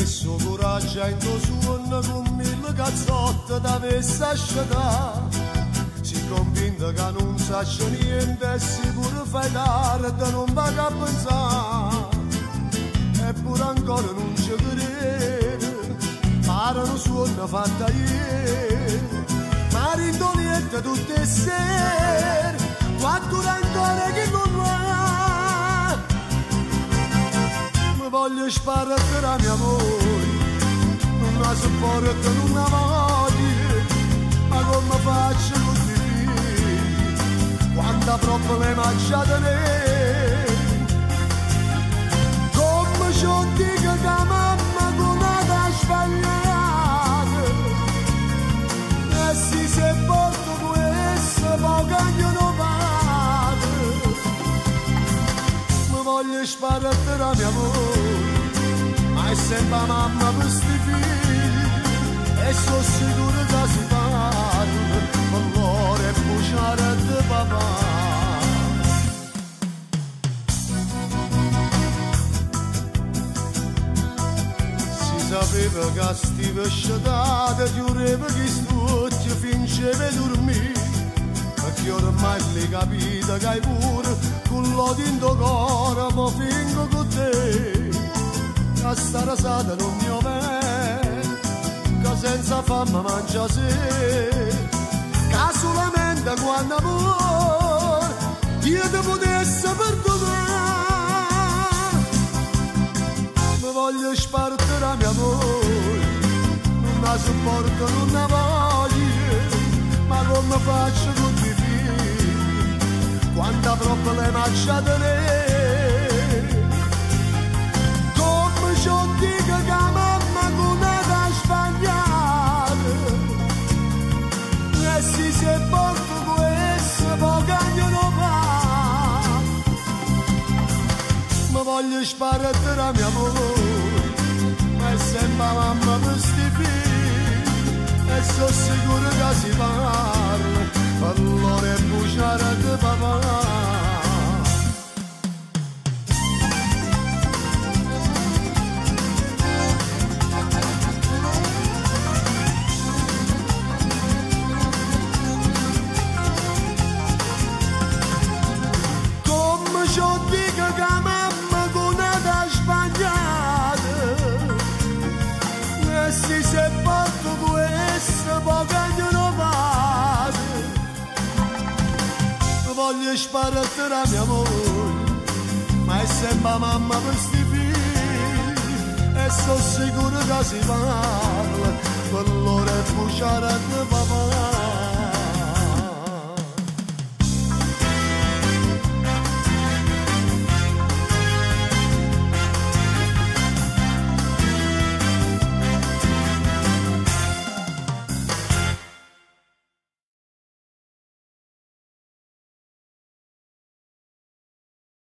messo coraggio in tuo suono con mille cazzotte da vessa asciugare. Si convinto che non saccia niente e sicuro fai tardi, non va a pensare. Eppure ancora non ci crede, pare un suono fatta ieri. Ma rindoliette tutte le sere, quanto ancora che non va. Mi voglio sparare a mia moglie, non la sopporto, non la voglio, ma come faccio con i figli, quanta problema c'ha da me. Come ci dico che mamma con la sbagliata, e si se porto questo poi cagnano padre. Mi voglio sparare a mia moglie, ma è sempre mamma per sti figli, e sono sicuro che si parla con loro e buciare di papà. Sapeva che stiva sciatata, giureva che stucci fingeva dormire, perché ormai l'hai capito che hai pure con l'odio in tuo cuore, ma fingo con te. Che sta rasata non mi ovè, che senza fame mangia se, che solamente quando amore io ti potesse perdonare. Voglio spartire a mia moglie, non la sopporto, non la voglio, ma come faccio con i figli, quanta problema c'ha da me. Come ci dico che mamma con la sbagliata, e si se porto questo poi cagnano fa. Ma voglio sparare a mia moglie, ma è sempre mamma per sti figli, e sono sicuro che si parla, allora è buciare di papà. Come ci dico che mamma con la sbagliata, e si se porto questo poi cagnano padre. Voglio sparare a mia moglie, ma è sempre mamma per sti figli, e sono sicuro che si parla, per loro è buciare